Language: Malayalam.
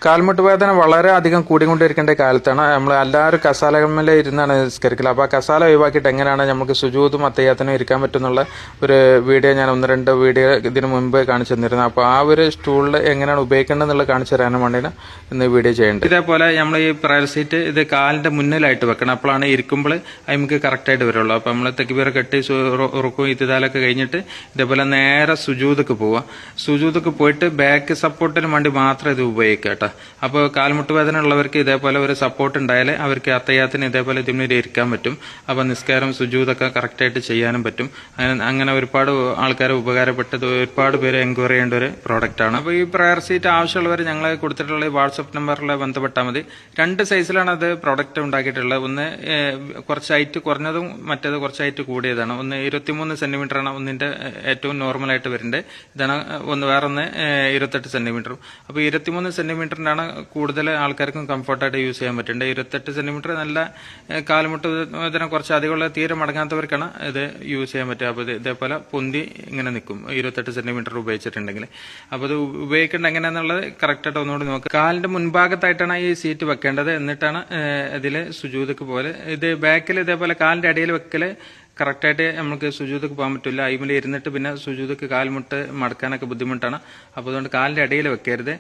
കാൽമുട്ട് വേദന വളരെ അധികം കൂടിക്കൊണ്ടിരിക്കേണ്ട കാലത്താണ് നമ്മൾ എല്ലാവരും കസാലകളിൽ ഇരുന്നാണ് നിസ്കരിക്കല്. അപ്പോൾ ആ കസാല ഒഴിവാക്കിയിട്ട് എങ്ങനെയാണ് നമുക്ക് സുജൂദും അത്തഹിയ്യാത്തിനും ഇരിക്കാൻ പറ്റുന്നുള്ള ഒരു വീഡിയോ ഞാൻ 1-2 വീഡിയോ ഇതിന് മുമ്പ് കാണിച്ചു തന്നിരുന്നു. അപ്പോൾ ആ ഒരു സ്റ്റൂളിൽ എങ്ങനെയാണ് ഉപയോഗിക്കേണ്ടതെന്നുള്ളത് കാണിച്ചു തരാനും വേണ്ടിയാണ് ഇന്ന് വീഡിയോ ചെയ്യേണ്ടത്. ഇതേപോലെ നമ്മൾ ഈ പ്രയർ സീറ്റ് ഇത് കാലിന്റെ മുന്നിലായിട്ട് വെക്കണം. അപ്പോഴാണ് ഇരിക്കുമ്പോൾ നമുക്ക് കറക്റ്റായിട്ട് വരുള്ളൂ. അപ്പോൾ നമ്മൾ തക്ബീർ കെട്ടി റുക്കൂ ഇത്തിദാലൊക്കെ കഴിഞ്ഞിട്ട് ഇതേപോലെ നേരെ സുജൂദക്ക് പോവുക. സുജൂദക്ക് പോയിട്ട് ബാക്ക് സപ്പോർട്ടിന് വേണ്ടി മാത്രം ഇത് ഉപയോഗിക്കുക കേട്ടോ. അപ്പോൾ കാൽമുട്ട് വേദന ഉള്ളവർക്ക് ഇതേപോലെ ഒരു സപ്പോർട്ട് ഉണ്ടായാലേ അവർക്ക് അത്തഹിയ്യാത്തിന് ഇതേപോലെ ഇതിൽ ഇരിക്കാൻ പറ്റും. അപ്പോൾ നിസ്കാരം സുജൂദൊക്കെ കറക്റ്റായിട്ട് ചെയ്യാനും പറ്റും. അങ്ങനെ ഒരുപാട് ആൾക്കാരെ ഉപകാരപ്പെട്ടത് ഒരുപാട് പേര് എൻക്വയറി ചെയ്യേണ്ട ഒരു പ്രോഡക്റ്റ് ആണ്. അപ്പോൾ ഈ പ്രയർ സീറ്റ് ആവശ്യമുള്ളവർ ഞങ്ങളെ കൊടുത്തിട്ടുള്ള വാട്സപ്പ് നമ്പറിൽ ബന്ധപ്പെട്ടാൽ മതി. 2 സൈസിലാണ് അത് പ്രോഡക്റ്റ് ഉണ്ടാക്കിയിട്ടുള്ളത്. ഒന്ന് കുറച്ച് ഹൈറ്റ് കുറഞ്ഞതും മറ്റേത് കുറച്ച് ഹൈറ്റ് കൂടിയതാണ്. ഒന്ന് 23 സെന്റിമീറ്ററാണ് ഒന്നിന്റെ ഏറ്റവും നോർമലായിട്ട് വരുന്നത്. ഇതാണ് വേറൊന്ന് 28 സെന്റിമീറ്ററും. അപ്പോൾ 23 സെന്റിമീറ്ററിനാണ് കൂടുതൽ ആൾക്കാർക്കും കംഫർട്ടായിട്ട് യൂസ് ചെയ്യാൻ പറ്റുന്നത്. 28 സെന്റിമീറ്റർ നല്ല കാൽമുട്ട് വേദന കുറച്ച് അധികമുള്ള തീരെ മടങ്ങാത്തവർക്കാണ് ഇത് യൂസ് ചെയ്യാൻ പറ്റുക. അപ്പോൾ ഇതേപോലെ പൊന്തി ഇങ്ങനെ നിൽക്കും 28 സെന്റിമീറ്റർ ഉപയോഗിച്ചിട്ടുണ്ടെങ്കിൽ. അപ്പോൾ ഇത് ഉപയോഗിക്കേണ്ട എങ്ങനെയാണെന്നുള്ളത് കറക്റ്റായിട്ട് ഒന്നുകൂടി നോക്കുക. കാലിന്റെ മുൻഭാഗത്തായിട്ടാണ് ഈ സീറ്റ് വെക്കേണ്ടത്. എന്നിട്ടാണ് ഇതിൽ സുജൂദക്ക് പോലെ ഇത് ബാക്കിൽ ഇതേപോലെ കാലിന്റെ അടിയിൽ വെക്കല് കറക്റ്റായിട്ട് നമുക്ക് സുജൂദക്ക് പോകാൻ പറ്റില്ല. അതിൽ ഇരുന്നിട്ട് പിന്നെ സുജൂദക്ക് കാൽമുട്ട് മടക്കാനൊക്കെ ബുദ്ധിമുട്ടാണ്. അപ്പോൾ അതുകൊണ്ട് കാലിന്റെ അടിയിൽ വെക്കരുത്.